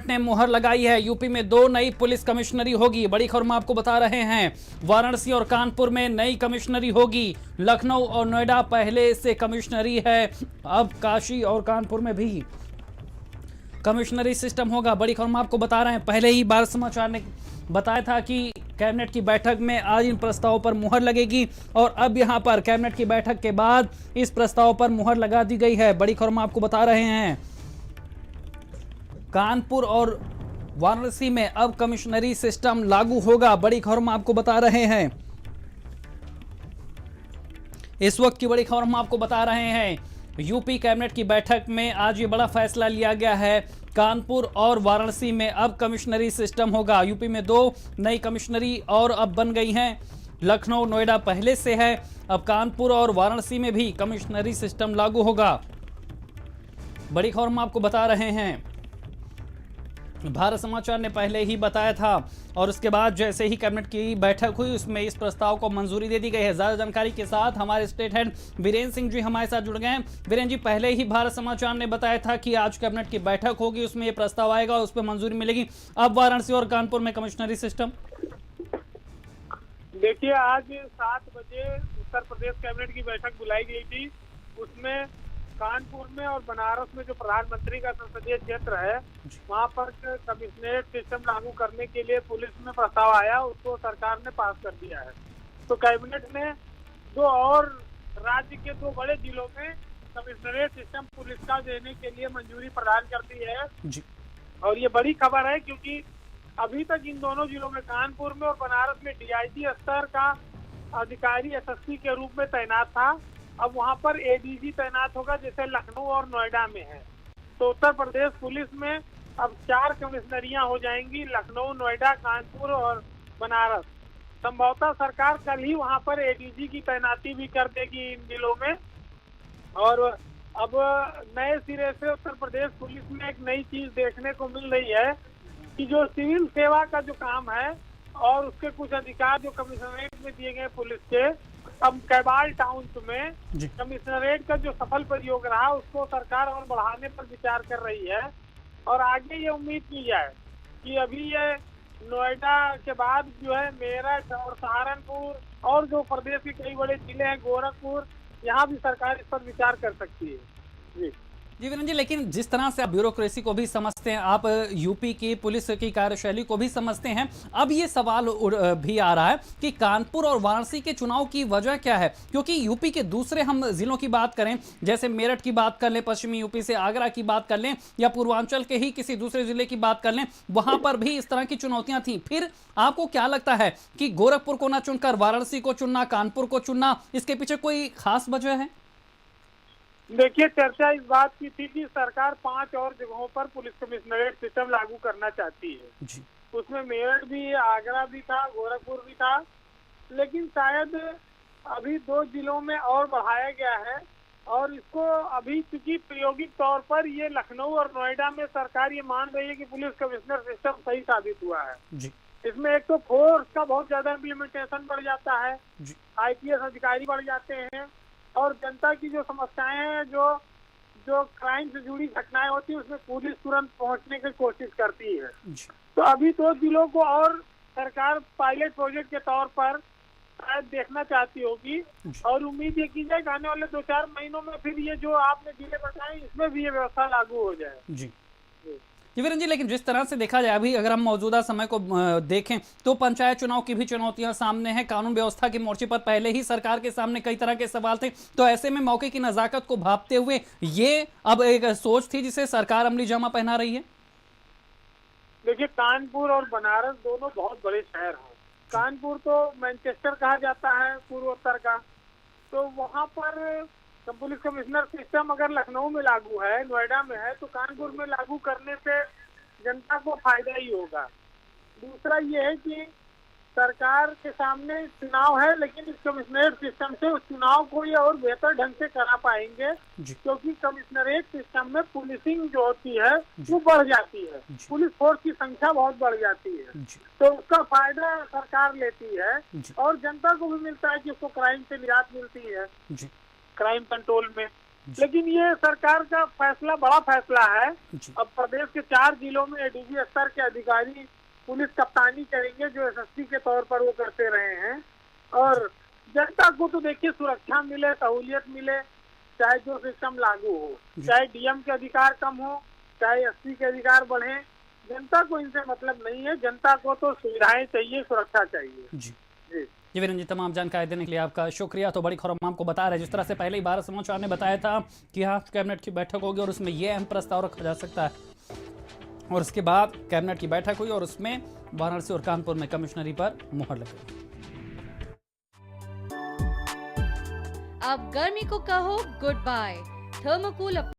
Cabinet ने मुहर लगाई है। यूपी में 2 नई पुलिस कमिश्नरी होगी। बड़ी खबर हम आपको बता रहे हैं। वाराणसी और कानपुर में नई कमिश्नरी होगी। लखनऊ और नोएडा पहले से कमिश्नरी है, अब काशी और कानपुर में भी कमिश्नरी सिस्टम होगा। बड़ी खबर हम आपको बता रहे हैं। पहले ही भारत समाचार ने बताया था कि कैबिनेट की बैठक में आज इन प्रस्तावों पर मुहर लगेगी और अब यहां पर कैबिनेट की बैठक के बाद इस प्रस्ताव पर मुहर लगा दी गई है। बड़ी खबर हम आपको बता रहे हैं। कानपुर और वाराणसी में अब कमिश्नरी सिस्टम लागू होगा। बड़ी खबर हम आपको बता रहे हैं। इस वक्त की बड़ी खबर हम आपको बता रहे हैं। यूपी कैबिनेट की बैठक में आज ये बड़ा फैसला लिया गया है। कानपुर और वाराणसी में अब कमिश्नरी सिस्टम होगा। यूपी में 2 नई कमिश्नरी और अब बन गई हैं। लखनऊ नोएडा पहले से है, अब कानपुर और वाराणसी में भी कमिश्नरी सिस्टम लागू होगा। बड़ी खबर हम आपको बता रहे हैं। भारत समाचार ने पहले ही बताया था और उसके बाद जैसे ही कैबिनेट की बैठक हुई उसमें इस प्रस्ताव को मंजूरी दे दी गई है। ज्यादा जानकारी के साथ हमारे स्टेट हेड वीरेंद्र सिंह जी हमारे साथ जुड़ गए हैं। वीरेंद्र जी, पहले ही भारत समाचार ने बताया था कि आज कैबिनेट की बैठक होगी, उसमें यह प्रस्ताव आएगा और उस पर मंजूरी मिलेगी। अब वाराणसी और कानपुर में कमिश्नरी सिस्टम। देखिए, आज 7 बजे उत्तर प्रदेश कैबिनेट की बैठक बुलाई गई थी। उसमें कानपुर में और बनारस में जो प्रधानमंत्री का संसदीय क्षेत्र है वहां पर कमिश्नरेट सिस्टम लागू करने के लिए पुलिस में प्रस्ताव आया, उसको सरकार ने पास कर दिया है। तो कैबिनेट ने 2 और राज्य के 2 बड़े जिलों में कमिश्नरेट सिस्टम पुलिस का देने के लिए मंजूरी प्रदान कर दी है जी। और ये बड़ी खबर है क्योंकि अभी तक इन दोनों जिलों में कानपुर में और बनारस में डीआईजी स्तर का अधिकारी एसएसपी के रूप में तैनात था। अब वहां पर एडीजी तैनात होगा जैसे लखनऊ और नोएडा में है। तो उत्तर प्रदेश पुलिस में अब 4 कमिश्नरियां हो जाएंगी, लखनऊ, नोएडा, कानपुर और बनारस। संभवतः सरकार कल ही वहां पर एडीजी की तैनाती भी कर देगी इन जिलों में। और अब नए सिरे से उत्तर प्रदेश पुलिस में एक नई चीज देखने को मिल रही है कि जो सिविल सेवा का जो काम है और उसके कुछ अधिकार जो कमिश्नरेट में दिए गए पुलिस के, अब कैबाल टाउन में कमिश्नरेट का जो सफल प्रयोग रहा उसको सरकार और बढ़ाने पर विचार कर रही है। और आगे ये उम्मीद की जाए कि अभी ये नोएडा के बाद जो है मेरठ और सहारनपुर और जो प्रदेश के कई बड़े जिले हैं, गोरखपुर, यहाँ भी सरकार इस पर विचार कर सकती है। जी वीरेंद्र जी, लेकिन जिस तरह से आप ब्यूरोक्रेसी को भी समझते हैं, आप यूपी की पुलिस की कार्यशैली को भी समझते हैं, अब ये सवाल भी आ रहा है कि कानपुर और वाराणसी के चुनाव की वजह क्या है? क्योंकि यूपी के दूसरे हम जिलों की बात करें, जैसे मेरठ की बात कर लें, पश्चिमी यूपी से आगरा की बात कर लें या पूर्वांचल के ही किसी दूसरे जिले की बात कर लें, वहां पर भी इस तरह की चुनौतियां थी। फिर आपको क्या लगता है कि गोरखपुर को ना चुनकर वाराणसी को चुनना, कानपुर को चुनना, इसके पीछे कोई खास वजह है? देखिए, चर्चा इस बात की थी कि सरकार 5 और जगहों पर पुलिस कमिश्नरेट सिस्टम लागू करना चाहती है जी। उसमें मेरठ भी, आगरा भी था, गोरखपुर भी था, लेकिन शायद अभी 2 जिलों में और बढ़ाया गया है। और इसको अभी चूंकि प्रायोगिक तौर पर ये लखनऊ और नोएडा में सरकार ये मान रही है कि पुलिस कमिश्नर सिस्टम सही साबित हुआ है जी। इसमें एक तो फोर्स का बहुत ज्यादा इम्प्लीमेंटेशन बढ़ जाता है, आईपीएस अधिकारी बढ़ जाते हैं और जनता की जो समस्याएं हैं, जो क्राइम से जुड़ी घटनाएं होती है, उसमें पुलिस तुरंत पहुंचने की कोशिश करती है। तो अभी 2 जिलों को और सरकार पायलट प्रोजेक्ट के तौर पर शायद देखना चाहती होगी और उम्मीद ये की जाए कि आने वाले 2-4 महीनों में फिर ये जो आपने जिले बताए इसमें भी ये व्यवस्था लागू हो जाए जी। वीरेंद्र जी, लेकिन जिस तरह से देखा जाए, अभी अगर हम मौजूदा समय को देखें तो पंचायत चुनाव की भी चुनौतियां सामने हैं। कानून व्यवस्था के मोर्चे पर पहले ही सरकार के सामने कई तरह के सवाल थे। तो ऐसे में मौके की नजाकत को भांपते हुए ये अब एक सोच थी जिसे सरकार अमली जामा पहना रही है। देखिए, कानपुर और बनारस दोनों बहुत बड़े शहर हैं। कानपुर तो मैनचेस्टर कहा जाता है पूर्वोत्तर का। तो वहाँ पर पुलिस कमिश्नर सिस्टम अगर लखनऊ में लागू है, नोएडा में है, तो कानपुर में लागू करने से जनता को फायदा ही होगा। दूसरा ये है कि सरकार के सामने चुनाव है, लेकिन इस कमिश्नरेट सिस्टम से उस चुनाव को ये और बेहतर ढंग से करा पाएंगे क्योंकि कमिश्नरेट सिस्टम में पुलिसिंग जो होती है वो बढ़ जाती है, पुलिस फोर्स की संख्या बहुत बढ़ जाती है। तो उसका फायदा सरकार लेती है और जनता को भी मिलता है कि उसको क्राइम से निजात मिलती है, क्राइम कंट्रोल में। लेकिन ये सरकार का फैसला बड़ा फैसला है। जी। अब प्रदेश के 4 जिलों में एडीजी स्तर के अधिकारी पुलिस कप्तानी करेंगे, जो एसएसपी के तौर पर वो करते रहे हैं। और जनता को तो देखिए सुरक्षा मिले, सहूलियत मिले, चाहे जो सिस्टम लागू हो, चाहे डीएम के अधिकार कम हो, चाहे एसपी के अधिकार बढ़े, जनता को इनसे मतलब नहीं है। जनता को तो सुविधाएं चाहिए, सुरक्षा चाहिए। जी जी जी वीरेंद्र जी, तमाम जानकारी देने के लिए आपका शुक्रिया। तो बड़ी खबर हम आपको बता रहे हैं, जिस तरह से पहले ही भारत समाचार ने बताया था कि यहाँ कैबिनेट की बैठक होगी और उसमें यह अहम प्रस्ताव रखा जा सकता है। और उसके बाद कैबिनेट की बैठक हुई और उसमें वाराणसी और कानपुर में कमिश्नरी पर मुहर लगी। अब गर्मी को कहो गुड बाय। थर्मोकूल